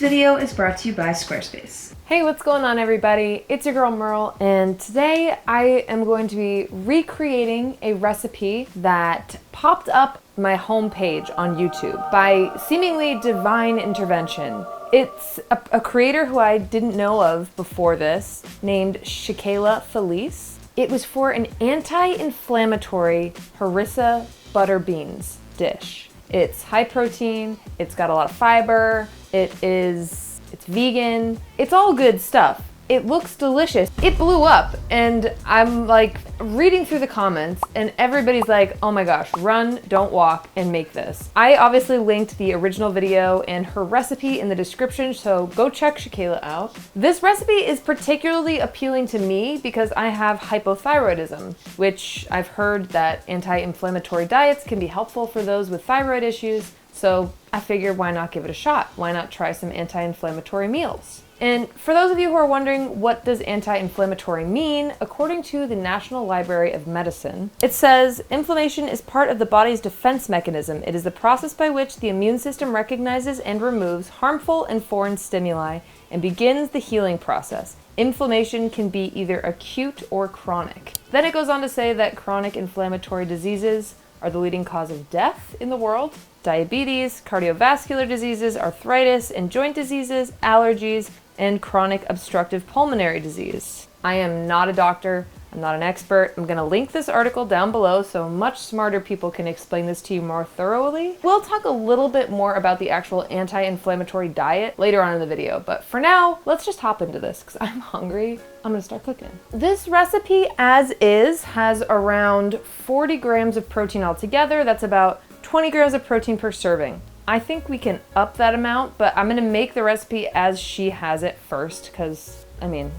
video is brought to you by Squarespace. Hey, what's going on everybody? It's your girl Merle, and today I am going to be recreating a recipe that popped up my homepage on YouTube by seemingly divine intervention. It's a creator who I didn't know of before this, named Shakayla Felice. It was for an anti-inflammatory harissa butter beans dish. It's high protein, it's got a lot of fiber, it's vegan, it's all good stuff. It looks delicious. It blew up, and I'm like reading through the comments and everybody's like, oh my gosh, run, don't walk, and make this. I obviously linked the original video and her recipe in the description, so go check Shakayla out. This recipe is particularly appealing to me because I have hypothyroidism, which I've heard that anti-inflammatory diets can be helpful for those with thyroid issues. So I figured, why not give it a shot? Why not try some anti-inflammatory meals? And for those of you who are wondering, what does anti-inflammatory mean? According to the National Library of Medicine, it says, inflammation is part of the body's defense mechanism. It is the process by which the immune system recognizes and removes harmful and foreign stimuli and begins the healing process. Inflammation can be either acute or chronic. Then it goes on to say that chronic inflammatory diseases are the leading cause of death in the world. Diabetes, cardiovascular diseases, arthritis, and joint diseases, allergies, and chronic obstructive pulmonary disease. I am not a doctor, I'm not an expert. I'm gonna link this article down below so much smarter people can explain this to you more thoroughly. We'll talk a little bit more about the actual anti-inflammatory diet later on in the video, but for now, let's just hop into this because I'm hungry. I'm gonna start cooking. This recipe as is has around 40 grams of protein altogether. That's about 20 grams of protein per serving. I think we can up that amount, but I'm gonna make the recipe as she has it first because, I mean,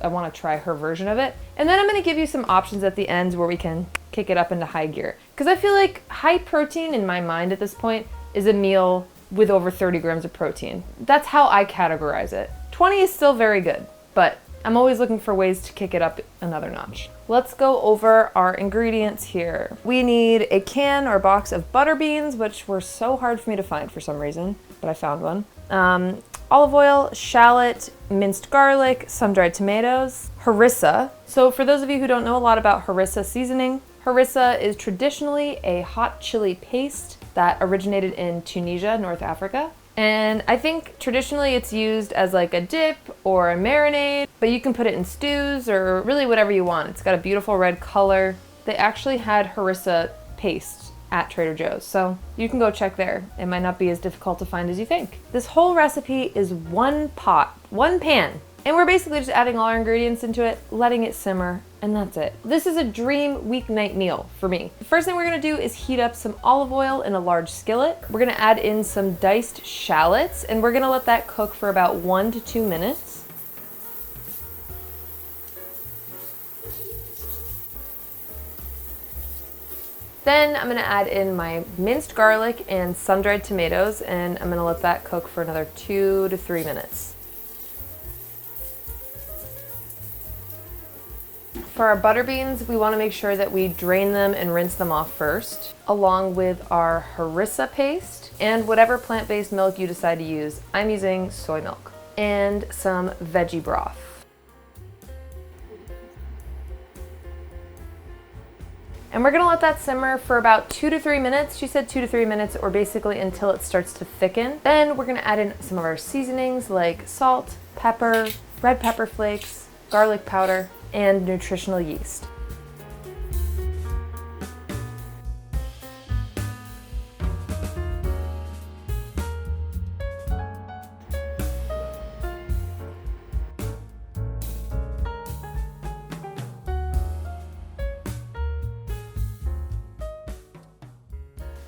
I wanna try her version of it. And then I'm gonna give you some options at the ends where we can kick it up into high gear. Because I feel like high protein in my mind at this point is a meal with over 30 grams of protein. That's how I categorize it. 20 is still very good, but I'm always looking for ways to kick it up another notch. Let's go over our ingredients here. We need a can or box of butter beans, which were so hard for me to find for some reason, but I found one. Olive oil, shallot, minced garlic, sun-dried tomatoes, harissa. So for those of you who don't know a lot about harissa seasoning, harissa is traditionally a hot chili paste that originated in Tunisia, North Africa. And I think traditionally it's used as like a dip or a marinade, but you can put it in stews or really whatever you want. It's got a beautiful red color. They actually had harissa paste at Trader Joe's, so you can go check there. It might not be as difficult to find as you think. This whole recipe is one pot, one pan, and we're basically just adding all our ingredients into it, letting it simmer, and that's it. This is a dream weeknight meal for me. The first thing we're gonna do is heat up some olive oil in a large skillet. We're gonna add in some diced shallots, and we're gonna let that cook for about 1 to 2 minutes. Then I'm gonna add in my minced garlic and sun-dried tomatoes, and I'm gonna let that cook for another 2 to 3 minutes. For our butter beans, we wanna make sure that we drain them and rinse them off first, along with our harissa paste and whatever plant-based milk you decide to use. I'm using soy milk, and some veggie broth. And we're gonna let that simmer for about 2 to 3 minutes. She said 2 to 3 minutes, or basically until it starts to thicken. Then we're gonna add in some of our seasonings like salt, pepper, red pepper flakes, garlic powder, and nutritional yeast.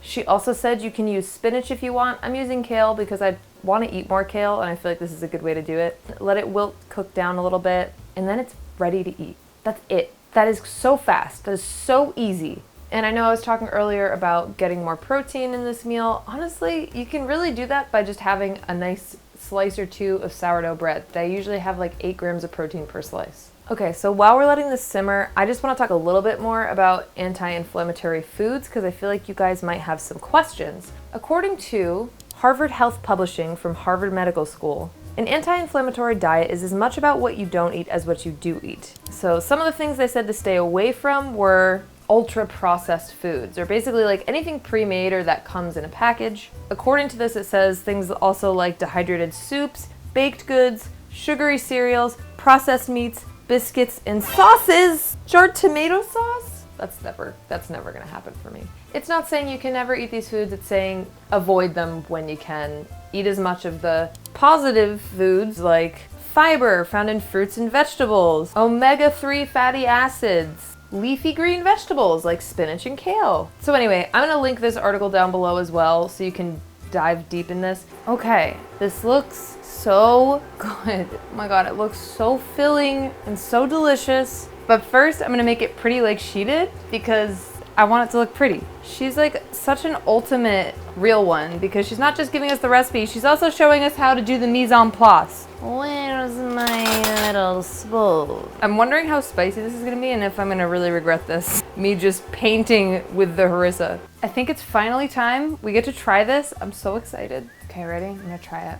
She also said you can use spinach if you want. I'm using kale because I want to eat more kale, and I feel like this is a good way to do it. Let it wilt, cook down a little bit, and then it's ready to eat. That's it. That is so fast. That is so easy. And I know I was talking earlier about getting more protein in this meal. Honestly, you can really do that by just having a nice slice or two of sourdough bread. They usually have like 8 grams of protein per slice. Okay, so while we're letting this simmer, I just want to talk a little bit more about anti-inflammatory foods because I feel like you guys might have some questions. According to Harvard Health Publishing from Harvard Medical School. An anti-inflammatory diet is as much about what you don't eat as what you do eat. So some of the things they said to stay away from were ultra-processed foods, or basically like anything pre-made or that comes in a package. According to this, it says things also like dehydrated soups, baked goods, sugary cereals, processed meats, biscuits, and sauces. Jarred tomato sauce? That's never gonna happen for me. It's not saying you can never eat these foods, it's saying avoid them when you can. Eat as much of the positive foods like fiber found in fruits and vegetables, omega-3 fatty acids, leafy green vegetables like spinach and kale. So anyway, I'm gonna link this article down below as well so you can dive deep in this. Okay, this looks so good. Oh my God, it looks so filling and so delicious. But first, I'm gonna make it pretty like she did because I want it to look pretty. She's like such an ultimate real one because she's not just giving us the recipe, she's also showing us how to do the mise en place. Where's my little spoon? I'm wondering how spicy this is gonna be and if I'm gonna really regret this. Me just painting with the harissa. I think it's finally time. We get to try this. I'm so excited. Okay, ready? I'm gonna try it.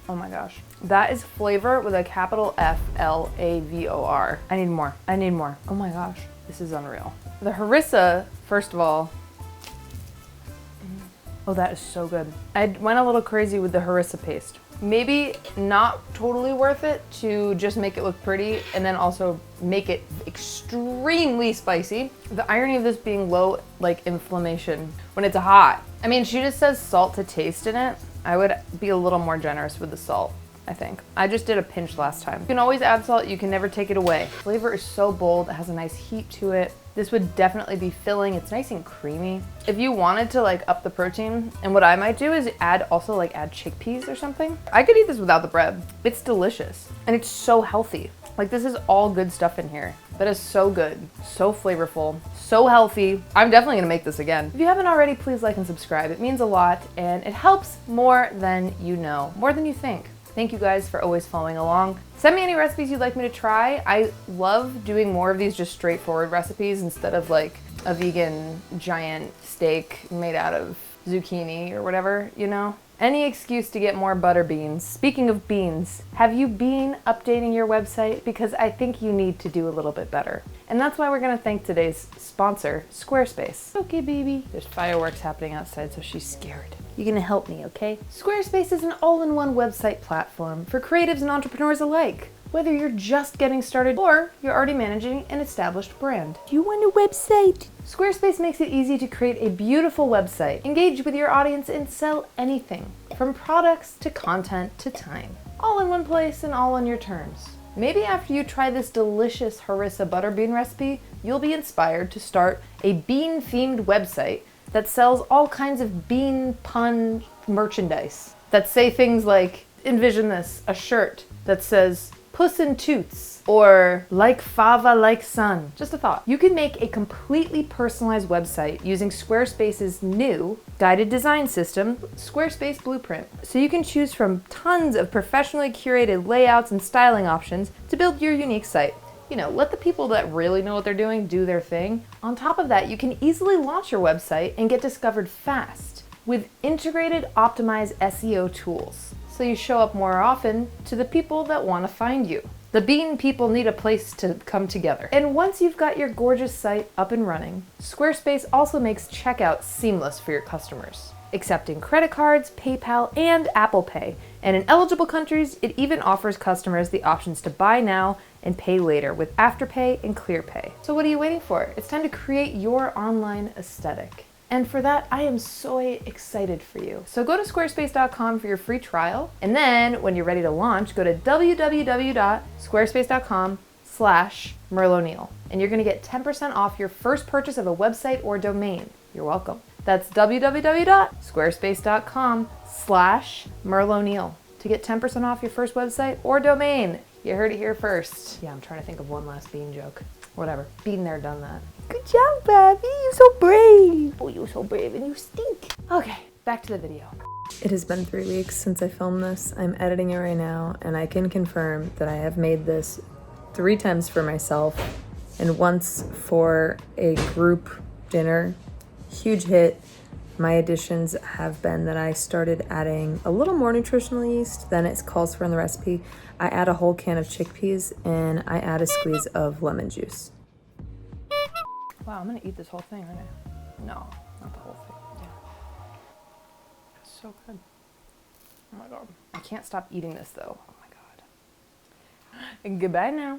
Oh my gosh. That is flavor with a capital F-L-A-V-O-R. I need more. I need more. Oh my gosh. This is unreal. The harissa, first of all, oh, that is so good. I went a little crazy with the harissa paste. Maybe not totally worth it to just make it look pretty and then also make it extremely spicy. The irony of this being low, like, inflammation when it's hot. I mean, she just says salt to taste in it. I would be a little more generous with the salt, I think. I just did a pinch last time. You can always add salt, you can never take it away. Flavor is so bold, it has a nice heat to it. This would definitely be filling, it's nice and creamy. If you wanted to like up the protein, and what I might do is add chickpeas or something. I could eat this without the bread. It's delicious, and it's so healthy. Like, this is all good stuff in here. That is so good, so flavorful, so healthy. I'm definitely gonna make this again. If you haven't already, please like and subscribe. It means a lot, and it helps more than you know, more than you think. Thank you guys for always following along. Send me any recipes you'd like me to try. I love doing more of these just straightforward recipes instead of like a vegan giant steak made out of zucchini or whatever, you know? Any excuse to get more butter beans. Speaking of beans, have you been updating your website? Because I think you need to do a little bit better. And that's why we're gonna thank today's sponsor, Squarespace. Okay, baby. There's fireworks happening outside, so she's scared. You're gonna help me, okay? Squarespace is an all-in-one website platform for creatives and entrepreneurs alike. Whether you're just getting started or you're already managing an established brand. Do you want a website? Squarespace makes it easy to create a beautiful website, engage with your audience, and sell anything, from products to content to time. All in one place and all on your terms. Maybe after you try this delicious harissa butterbean recipe, you'll be inspired to start a bean-themed website that sells all kinds of bean pun merchandise that say things like, envision this, a shirt that says, Puss in Toots, or like fava like sun. Just a thought. You can make a completely personalized website using Squarespace's new guided design system, Squarespace Blueprint. So you can choose from tons of professionally curated layouts and styling options to build your unique site. You know, let the people that really know what they're doing do their thing. On top of that, you can easily launch your website and get discovered fast with integrated optimized SEO tools. So you show up more often to the people that want to find you. The bean people need a place to come together. And once you've got your gorgeous site up and running, Squarespace also makes checkout seamless for your customers, accepting credit cards, PayPal, and Apple Pay. And in eligible countries, it even offers customers the options to buy now and pay later with Afterpay and ClearPay. So what are you waiting for? It's time to create your online aesthetic. And for that, I am so excited for you. So go to squarespace.com for your free trial. And then when you're ready to launch, go to www.squarespace.com/MerleO'Neil. And you're gonna get 10% off your first purchase of a website or domain. You're welcome. That's www.squarespace.com/MerleO'Neil to get 10% off your first website or domain. You heard it here first. Yeah, I'm trying to think of one last bean joke. Whatever. Been there, done that. Good job, Bobby. You're so brave. Oh, you're so brave and you stink. Okay, back to the video. It has been 3 weeks since I filmed this. I'm editing it right now, and I can confirm that I have made this 3 times for myself and once for a group dinner. Huge hit. My additions have been that I started adding a little more nutritional yeast than it calls for in the recipe. I add a whole can of chickpeas and I add a squeeze of lemon juice. Wow, I'm gonna eat this whole thing, aren't I? No, not the whole thing. Yeah. It's so good. Oh my god. I can't stop eating this though. Oh my god. And goodbye now.